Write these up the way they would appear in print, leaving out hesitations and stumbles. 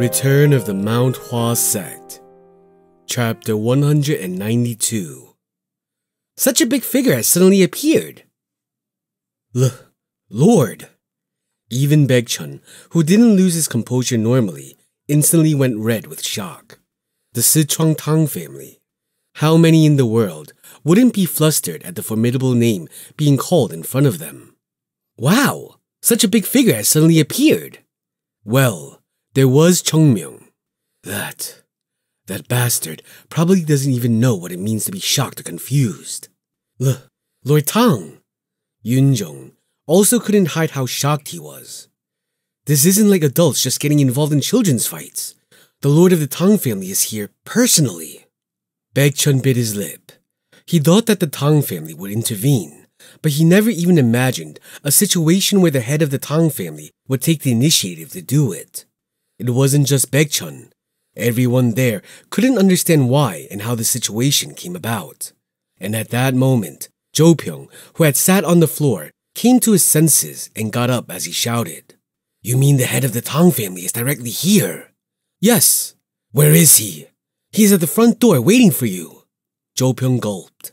Return of the Mount Hua Sect, Chapter 192. Such a big figure has suddenly appeared. Lord! Even Baekchun, who didn't lose his composure normally, instantly went red with shock. The Sichuan Tang family. How many in the world wouldn't be flustered at the formidable name being called in front of them? Wow! Such a big figure has suddenly appeared! Well, there was Chongmyung. That bastard probably doesn't even know what it means to be shocked or confused. Lord Tang! Yunjong also couldn't hide how shocked he was. This isn't like adults just getting involved in children's fights. The Lord of the Tang family is here personally. Baekchun bit his lip. He thought that the Tang family would intervene, but he never even imagined a situation where the head of the Tang family would take the initiative to do it. It wasn't just Baekchun. Everyone there couldn't understand why and how the situation came about. And at that moment, Jo Pyong, who had sat on the floor, came to his senses and got up as he shouted, "You mean the head of the Tang family is directly here?" "Yes." "Where is he?" "He's at the front door waiting for you." Jo Pyong gulped.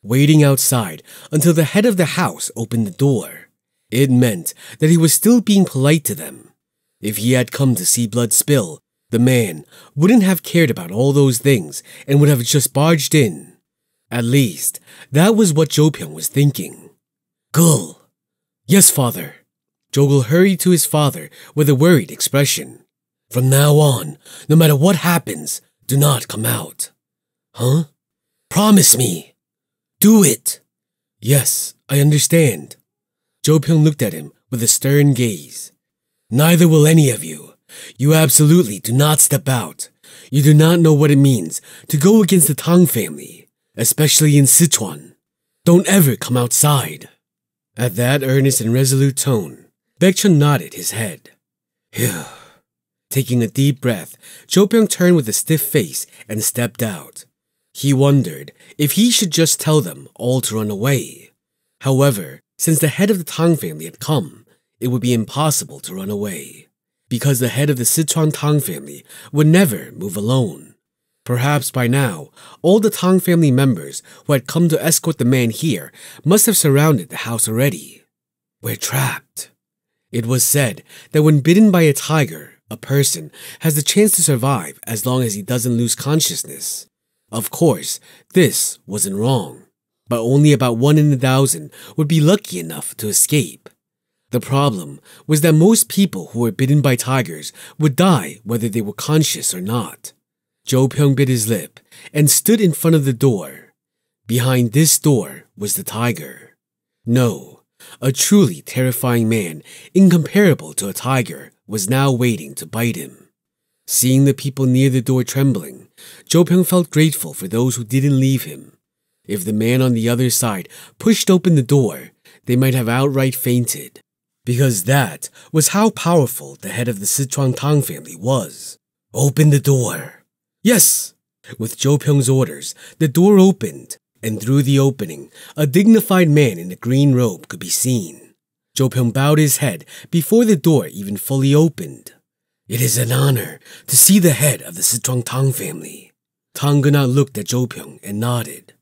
Waiting outside until the head of the house opened the door. It meant that he was still being polite to them. If he had come to see blood spill, the man wouldn't have cared about all those things and would have just barged in. At least, that was what Jo Pyong was thinking. "Gul." "Yes, father." Jogul hurried to his father with a worried expression. "From now on, no matter what happens, do not come out." "Huh?" "Promise me." "Do it." "Yes, I understand." Jo Pyong looked at him with a stern gaze. "Neither will any of you. You absolutely do not step out. You do not know what it means to go against the Tang family, especially in Sichuan. Don't ever come outside." At that earnest and resolute tone, Baekchun nodded his head. Phew. Taking a deep breath, Jo Pyong turned with a stiff face and stepped out. He wondered if he should just tell them all to run away. However, since the head of the Tang family had come, it would be impossible to run away, because the head of the Sichuan Tang family would never move alone. Perhaps by now, all the Tang family members who had come to escort the man here must have surrounded the house already. We're trapped. It was said that when bitten by a tiger, a person has the chance to survive as long as he doesn't lose consciousness. Of course, this wasn't wrong, but only about 1 in 1,000 would be lucky enough to escape. The problem was that most people who were bitten by tigers would die whether they were conscious or not. Jo Pyong bit his lip and stood in front of the door. Behind this door was the tiger. No, a truly terrifying man, incomparable to a tiger, was now waiting to bite him. Seeing the people near the door trembling, Jo Pyong felt grateful for those who didn't leave him. If the man on the other side pushed open the door, they might have outright fainted. Because that was how powerful the head of the Sichuan Tang family was. "Open the door." "Yes." With Jo Pyong's orders, the door opened, and through the opening, a dignified man in a green robe could be seen. Jo Pyong bowed his head before the door even fully opened. "It is an honor to see the head of the Sichuan Tang family." Tang Gunna looked at Jo Pyong and nodded.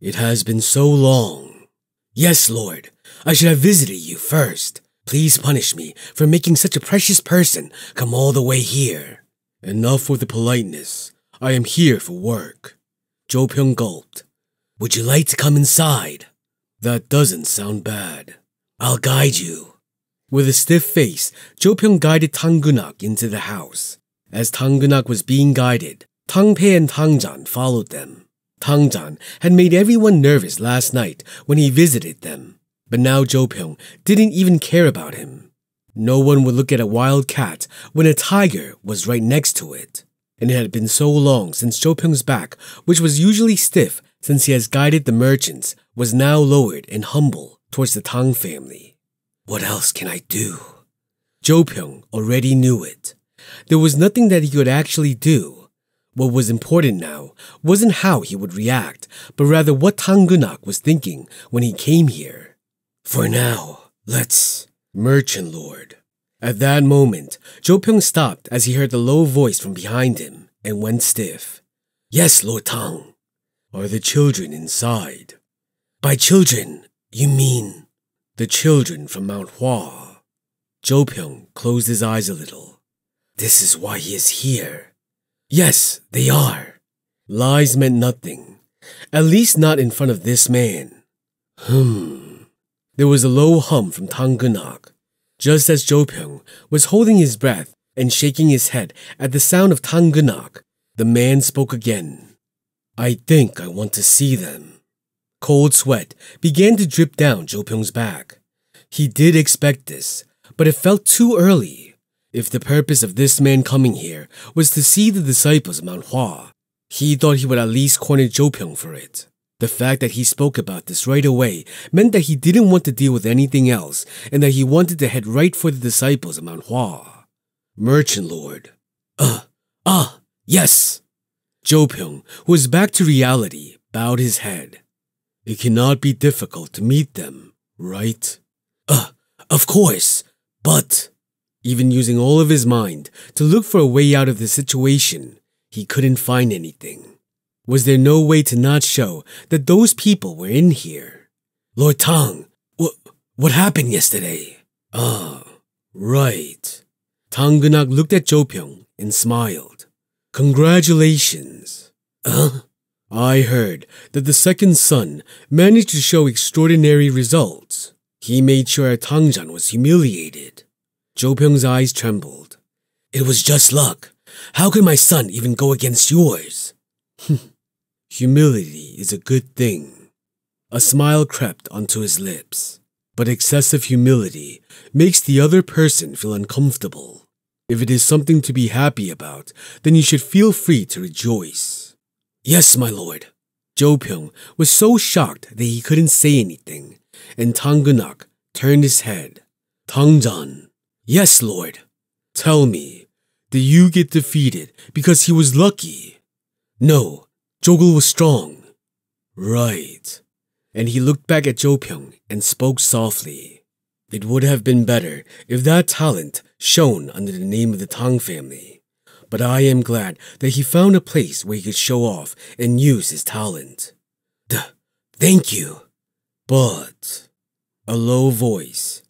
"It has been so long." "Yes, Lord. I should have visited you first. Please punish me for making such a precious person come all the way here." "Enough with the politeness. I am here for work." Jo Pyong gulped. "Would you like to come inside?" "That doesn't sound bad." "I'll guide you." With a stiff face, Jo Pyong guided Tang Gunak into the house. As Tang Gunak was being guided, Tang Pei and Tang Jan followed them. Tang Jan had made everyone nervous last night when he visited them. But now Jo Pyong didn't even care about him. No one would look at a wild cat when a tiger was right next to it. And it had been so long since Jo Pyong's back, which was usually stiff since he has guided the merchants, was now lowered and humble towards the Tang family. What else can I do? Jo Pyong already knew it. There was nothing that he could actually do. What was important now wasn't how he would react, but rather what Tang Gunak was thinking when he came here. "For now, let's..." "Merchant Lord." At that moment, Jo Pyong stopped as he heard the low voice from behind him and went stiff. Yes, Lord Tang. Are the children inside? By children, you mean the children from Mount Hua? Jo Pyong closed his eyes a little. This is why he is here. Yes, they are. Lies meant nothing, at least not in front of this man. There was a low hum from Tang Genak. Just as Jo Pyong was holding his breath and shaking his head at the sound of Tang Genak, the man spoke again. I think I want to see them. Cold sweat began to drip down Jo Pyong's back. He did expect this, but it felt too early. If the purpose of this man coming here was to see the disciples of Mount Hua, he thought he would at least corner Jo Pyong for it. The fact that he spoke about this right away meant that he didn't want to deal with anything else and that he wanted to head right for the disciples of Mount Hua. Merchant Lord. Yes. Jo Pyong, who was back to reality, bowed his head. It cannot be difficult to meet them, right? Of course, but even using all of his mind to look for a way out of the situation, he couldn't find anything. Was there no way to not show that those people were in here? Lord Tang, what happened yesterday? Right. Tang Genak looked at Jo Pyong and smiled. Congratulations. I heard that the second son managed to show extraordinary results. He made sure our Tangjan was humiliated. Jo Pyong's eyes trembled. It was just luck. How could my son even go against yours? Humility is a good thing. A smile crept onto his lips. But excessive humility makes the other person feel uncomfortable. If it is something to be happy about, then you should feel free to rejoice. Yes, my lord. Jo Pyong was so shocked that he couldn't say anything, and Tang Genak turned his head. Tangjan. Yes, lord. Tell me, did you get defeated because he was lucky? No, Jogul was strong. Right. And he looked back at Jo Pyong and spoke softly. It would have been better if that talent shone under the name of the Tang family. But I am glad that he found a place where he could show off and use his talent. Thank you. But a low voice.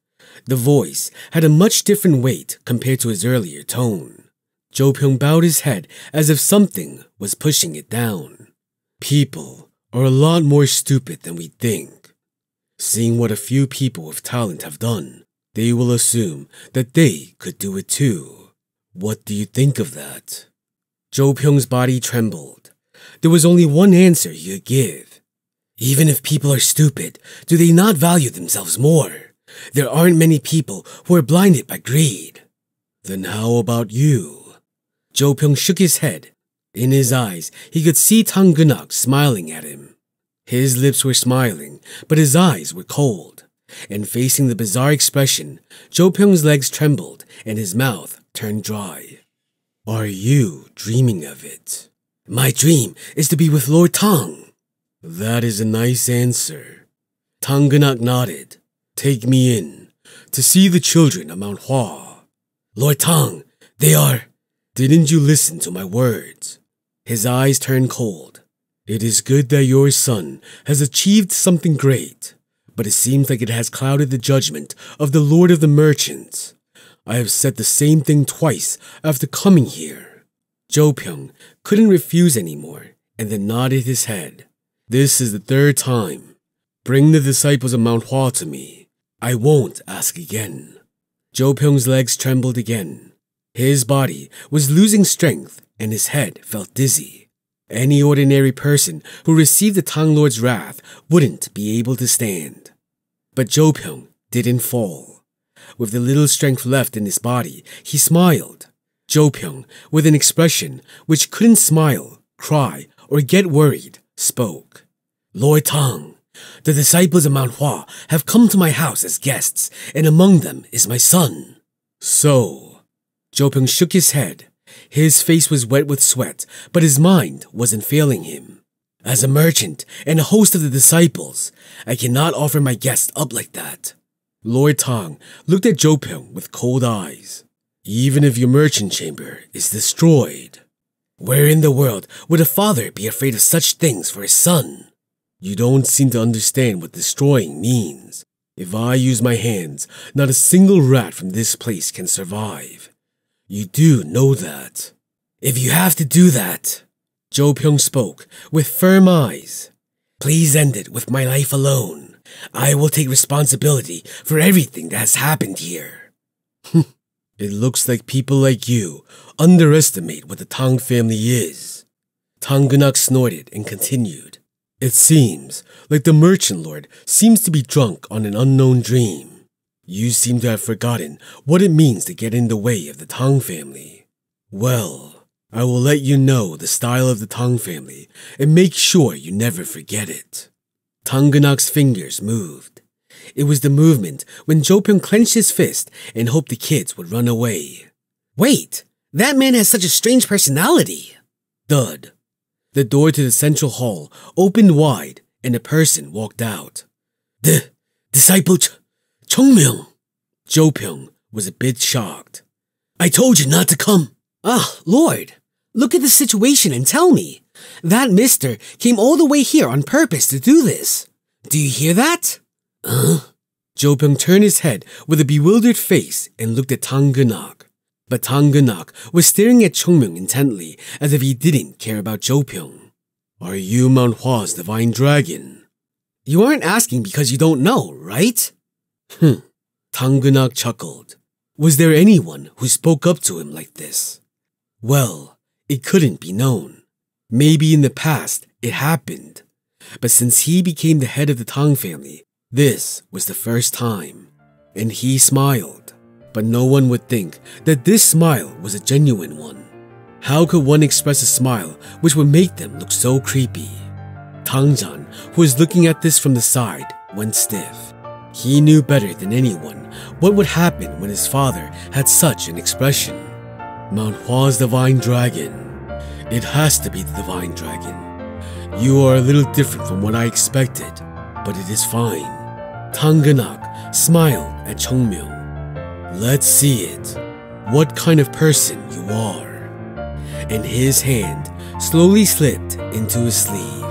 The voice had a much different weight compared to his earlier tone. Jo Pyong bowed his head as if something was pushing it down. People are a lot more stupid than we think. Seeing what a few people with talent have done, they will assume that they could do it too. What do you think of that? Jo Pyong's body trembled. There was only one answer he could give. Even if people are stupid, do they not value themselves more? There aren't many people who are blinded by greed. Then how about you? Jo Pyong shook his head. In his eyes, he could see Tang Genak smiling at him. His lips were smiling, but his eyes were cold. And facing the bizarre expression, Jo Pyong's legs trembled and his mouth turned dry. Are you dreaming of it? My dream is to be with Lord Tang. That is a nice answer. Tang Genak nodded. Take me in, to see the children of Mount Hua. Lord Tang, they are... Didn't you listen to my words? His eyes turned cold. It is good that your son has achieved something great, but it seems like it has clouded the judgment of the Lord of the Merchants. I have said the same thing twice after coming here. Jo Pyong couldn't refuse anymore and then nodded his head. This is the third time. Bring the disciples of Mount Hua to me. I won't ask again. Jo Pyong's legs trembled again. His body was losing strength and his head felt dizzy. Any ordinary person who received the Tang Lord's wrath wouldn't be able to stand. But Jo Pyong didn't fall. With the little strength left in his body, he smiled. Jo Pyong, with an expression which couldn't smile, cry, or get worried, spoke. Lord Tang, the disciples of Mount Hua have come to my house as guests, and among them is my son. So, Jo Pyong shook his head. His face was wet with sweat, but his mind wasn't failing him. As a merchant and a host of the disciples, I cannot offer my guest up like that. Lord Tang looked at Jo Pyung with cold eyes. Even if your merchant chamber is destroyed, where in the world would a father be afraid of such things for his son? You don't seem to understand what destroying means. If I use my hands, not a single rat from this place can survive. You do know that. If you have to do that, Jo Pyung spoke with firm eyes. Please end it with my life alone. I will take responsibility for everything that has happened here. It looks like people like you underestimate what the Tang family is. Tang Genak snorted and continued. It seems like the merchant lord seems to be drunk on an unknown dream. You seem to have forgotten what it means to get in the way of the Tang family. Well, I will let you know the style of the Tang family and make sure you never forget it. Tang Genak's fingers moved. It was the movement when Jo Pyung clenched his fist and hoped the kids would run away. Wait, that man has such a strange personality. Thud. The door to the central hall opened wide and a person walked out. The disciple Chongmyung. Jo Pyung was a bit shocked. I told you not to come. Ah, Lord, look at the situation and tell me. That mister came all the way here on purpose to do this. Do you hear that? Jo Pyung turned his head with a bewildered face and looked at Tang Genak. But Tang Genak was staring at Chongmyung intently as if he didn't care about Jo Pyung. Are you Mount Hua's divine dragon? You aren't asking because you don't know, right? Tang Genak chuckled. Was there anyone who spoke up to him like this? Well, it couldn't be known. Maybe in the past it happened. But since he became the head of the Tang family, this was the first time. And he smiled. But no one would think that this smile was a genuine one. How could one express a smile which would make them look so creepy? Tang Zhan, who was looking at this from the side, went stiff. He knew better than anyone what would happen when his father had such an expression. Mount Hua's divine dragon. It has to be the divine dragon. You are a little different from what I expected, but it is fine. Tang Genak smiled at Chongmyung. Let's see it. What kind of person you are. And his hand slowly slipped into his sleeve.